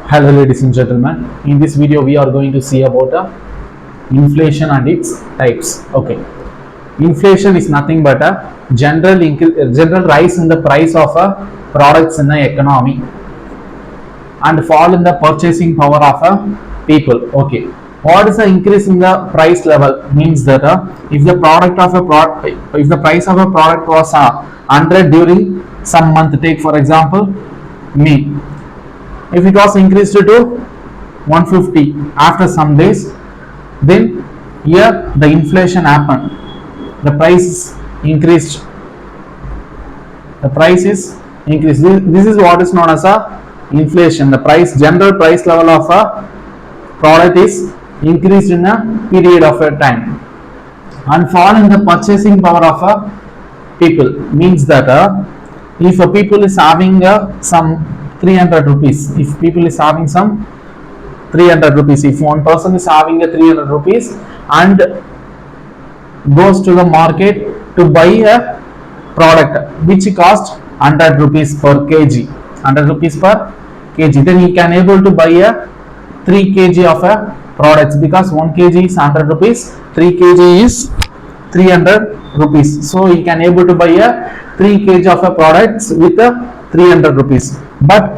Hello ladies and gentlemen, in this video we are going to see about inflation and its types. Okay, inflation is nothing but a general rise in the price of products in the economy and fall in the purchasing power of people. Okay, what is the increase in the price level? Means that if the if the price of a product was 100 during some month, take for example May, if it was increased to 150 after some days, then here the inflation happened, the price is increased, the price is increased. This is what is known as a inflation. The general price level of a product is increased in a period of a time. And fall in the purchasing power of a people means that if a people is having some 300 rupees, if people is having some 300 rupees, if one person is having a 300 rupees and goes to the market to buy a product which cost 100 rupees per kg, 100 rupees per kg, then he can able to buy a 3 kg of a products, because 1 kg is 100 rupees, 3 kg is 300 rupees, so he can able to buy a 3 kg of a products with a 300 rupees. But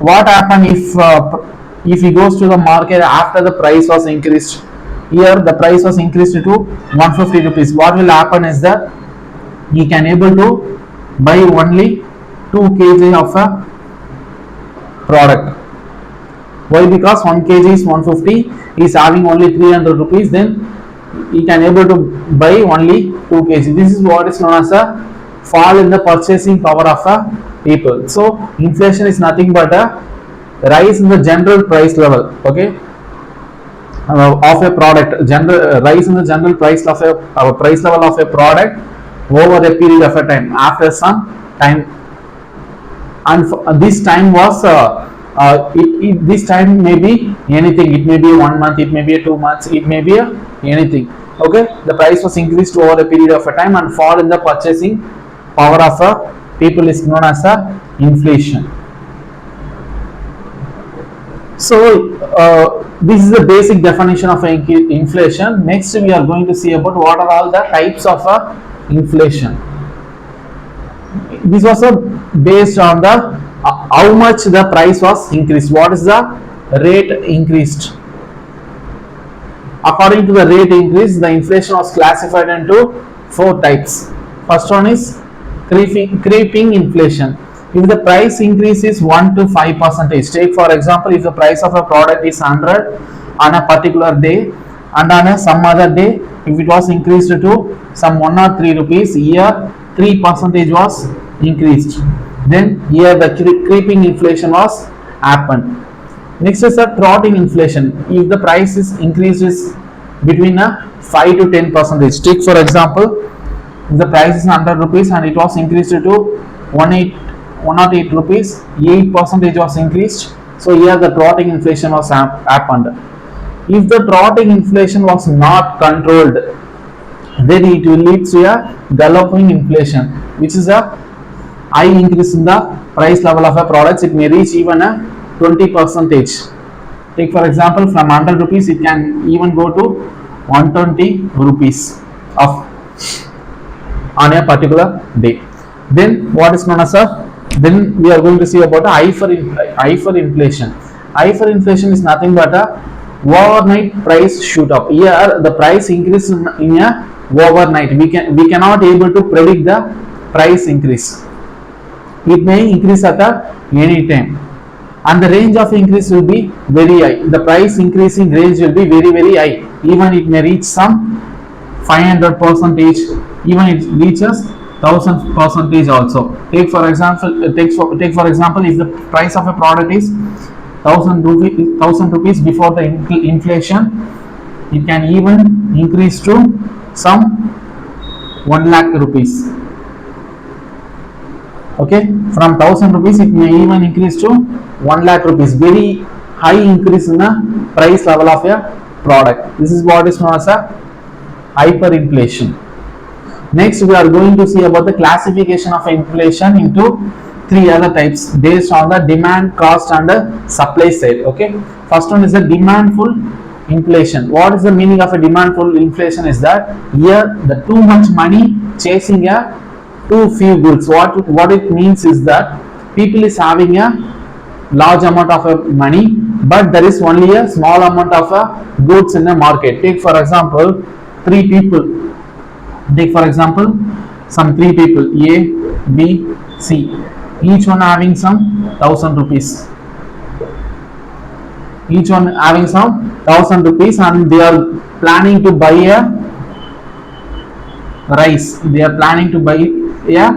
what happen if he goes to the market after the price was increased? Here the price was increased to 150 rupees. What will happen is that he can able to buy only 2 kg of a product. Why? Because 1 kg is 150, he is having only 300 rupees, then he can able to buy only 2 kg. This is what is known as a fall in the purchasing power of a people. So inflation is nothing but a rise in the general price level, okay, of a product. Rise in the general price of a price level of a product over a period of a time, after some time. And this time was this time may be anything. It may be 1 month, it may be 2 months, it may be anything. Okay, the price was increased over a period of a time, and fall in the purchasing power of a people is known as a inflation. So this is the basic definition of inflation. Next we are going to see about what are all the types of inflation. This was based on the how much the price was increased. What is the rate increased? According to the rate increase, the inflation was classified into 4 types. First one is creeping inflation. If the price increase is 1 to 5%, take for example, if the price of a product is 100 on a particular day, and on some other day if it was increased to some 1 or 3 rupees, here 3% was increased, then here the creeping inflation was happened. Next is a trotting inflation. If the price is increases between 5 to 10%, take for example, if the price is 100 rupees and it was increased to 108 rupees, 8% was increased. So here the trotting inflation was happened. If the trotting inflation was not controlled, then it will lead to a galloping inflation, which is a high increase in the price level of a products. It may reach even a 20%. Take for example, from 100 rupees it can even go to 120 rupees of on a particular day. Then what is known as then we are going to see about hyperinflation. Hyperinflation is nothing but a overnight price shoot up. Here the price increase in a overnight. We cannot able to predict the price increase. It may increase at any time, and the range of increase will be very high. The price increasing range will be very high. Even it may reach some 500%, even it reaches 1000% also. Take for example, if the price of a product is 1000 rupees before the inflation, it can even increase to some 1 lakh rupees. Okay, from 1000 rupees it may even increase to 1 lakh rupees. Very high increase in the price level of a product. This is what is known as a hyperinflation. Next we are going to see about the classification of inflation into three other types based on the demand, cost and the supply side. Okay, first one is the demandful inflation. What is the meaning of a demandful inflation? Is that here the too much money chasing a too few goods. What it means is that people is having a large amount of money, but there is only a small amount of goods in the market. Take for example three people. Take for example some three people A, B, C. Each one having some 1,000 rupees. Each one having some 1,000 rupees, and they are planning to buy a rice. They are planning to buy a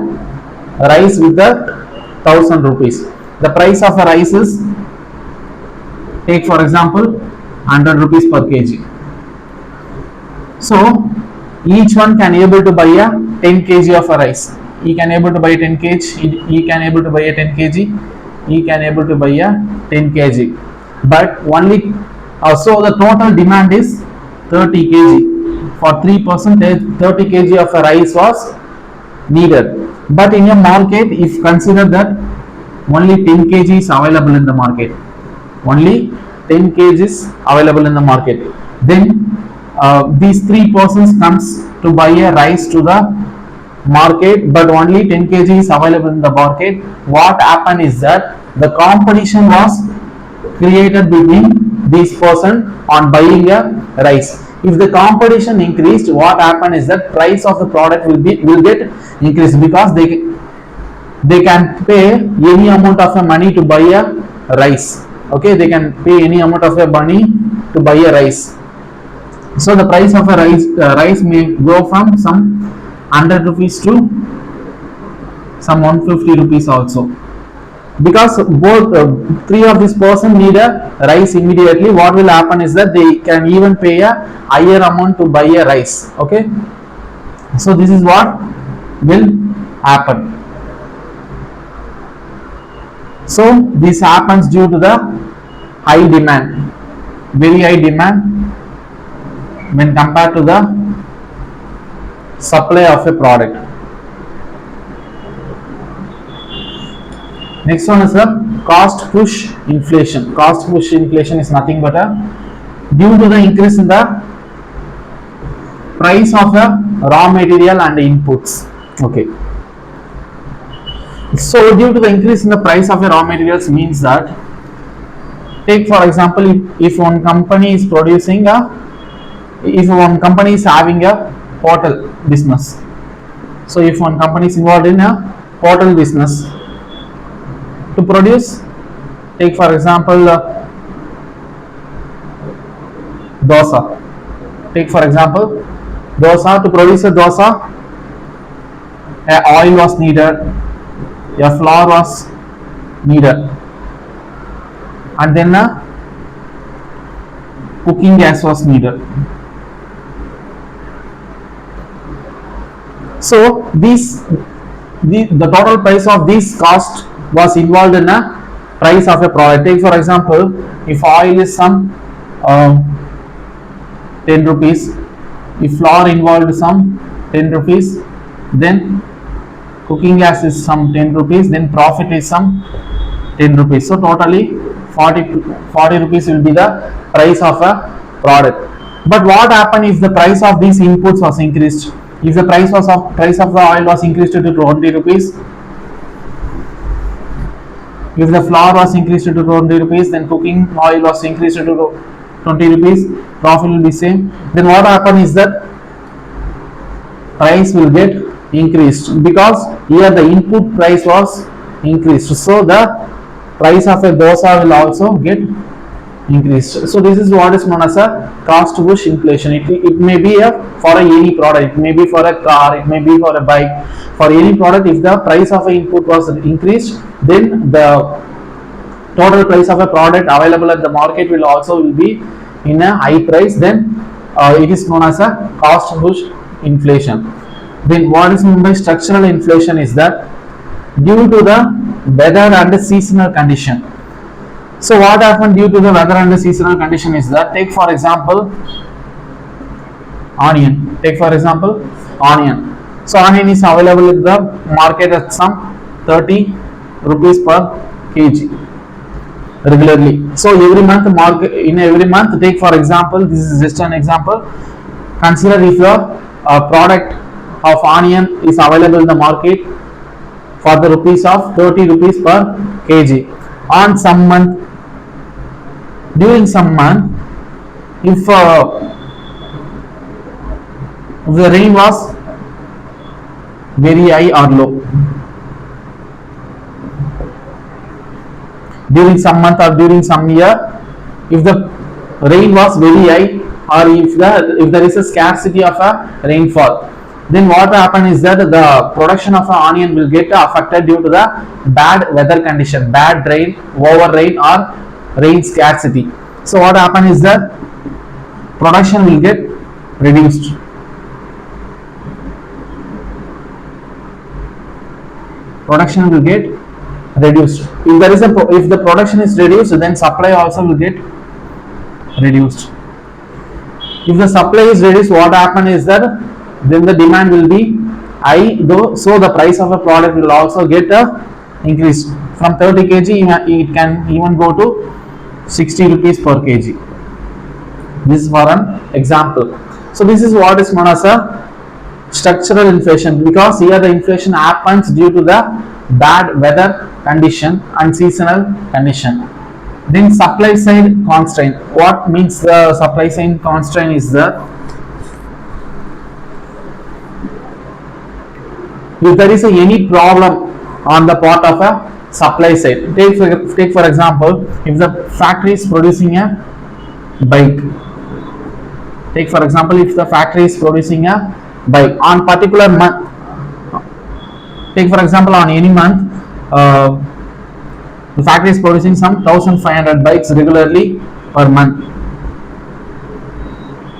rice with the 1,000 rupees. The price of a rice is, take for example 100 rupees per kg. So each one can able to buy a 10 kg of a rice. He can able to buy 10 kg. He can able to buy a 10 kg. He can able to buy a 10 kg. But only so the total demand is 30 kg. For 3%, 30 kg of a rice was needed. But in a market, if consider that only 10 kg is available in the market, only 10 kg is available in the market, then these three persons comes to buy a rice to the market, but only 10 kg is available in the market. What happened is that the competition was created between these person on buying a rice. If the competition increased, what happened is that price of the product will get increased, because they can pay any amount of money to buy a rice. Okay, they can pay any amount of money to buy a rice. So the price of a rice may go from some 100 rupees to some 150 rupees also, because both three of this person need a rice immediately. What will happen is that they can even pay a higher amount to buy a rice. Okay, so this is what will happen. So this happens due to the high demand, very high demand when compared to the supply of a product. Next one is the cost push inflation. Cost push inflation is nothing but due to the increase in the price of the raw material and inputs. Okay. So due to the increase in the price of the raw materials means that, take for example, if one company is producing if one company is having a hotel business. So if one company is involved in a hotel business, to produce, take for example dosa. Take for example dosa. To produce a dosa, a oil was needed, a flour was needed, and then a cooking gas was needed. So the total price of this cost was involved in a price of a product. Take for example, if oil is some 10 rupees, if flour involved some 10 rupees, then cooking gas is some 10 rupees, then profit is some 10 rupees. So totally 40 rupees will be the price of a product. But what happened if the price of these inputs was increased? If the price of the oil was increased to 20 rupees, if the flour was increased to 20 rupees, then cooking oil was increased to 20 rupees, profit will be same. Then what happens is that price will get increased, because here the input price was increased. So the price of a dosa will also get increased. So this is what is known as a cost push inflation. It may be for any product, it may be for a car, it may be for a bike. For any product, if the price of a input was increased, then the total price of a product available at the market will be in a high price. Then it is known as a cost push inflation. Then what is meant by structural inflation is that due to the weather and the seasonal condition. So what happened due to the weather and the seasonal condition is that, take for example onion. Take for example onion. So onion is available in the market at some 30 rupees per kg regularly. So every month, in every month, take for example, this is just an example. Consider if the product of onion is available in the market for the rupees of 30 rupees per kg. On some month, during some month, if the rain was very high or low, during some month or during some year, if the rain was very high or if there is a scarcity of a rainfall, then what will happen is that the production of an onion will get affected due to the bad weather condition, bad rain, over rain or rain scarcity. So what happen is that production will get reduced. Production will get reduced. If the production is reduced, then supply also will get reduced. If the supply is reduced, what happen is that then the demand will be high, though, so the price of a product will also get increased. From 30 kg, it can even go to 60 rupees per kg. This is for an example. So this is what is known as a structural inflation, because here the inflation happens due to the bad weather condition and seasonal condition. Then supply side constraint. What means the supply side constraint is that if there is any problem on the part of a supply side, take for example, if the factory is producing a bike, take for example, if the factory is producing a bike on particular month, take for example, on any month, the factory is producing some 1500 bikes regularly per month.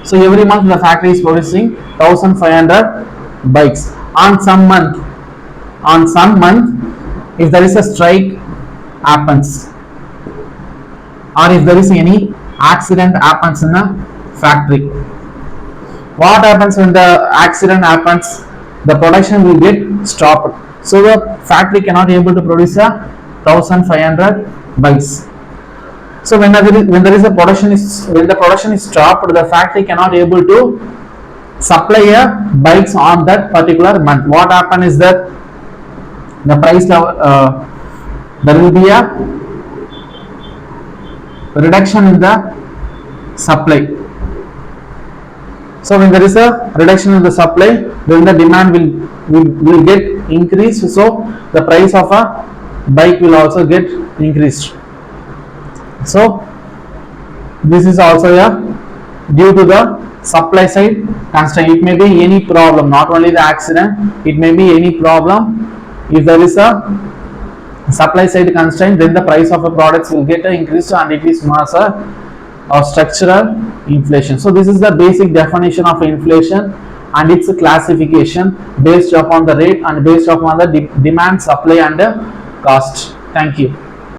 So every month the factory is producing 1500 bikes. On some month, if there is a strike happens, or if there is any accident happens in a factory, what happens when the accident happens? The production will get stopped. So the factory cannot be able to produce a 1500 bikes. So when the production is stopped, the factory cannot be able to supply a bikes on that particular month. What happen is that the price level, there will be a reduction in the supply. So when there is a reduction in the supply, then the demand will get increased. So the price of a bike will also get increased. So this is also due to the supply side constraint. It may be any problem, not only the accident, it may be any problem. If there is a supply side constraint, then the price of a products will get increased, and it is known as a structural inflation. So this is the basic definition of inflation and its classification based upon the rate and based upon the demand, supply and cost. Thank you.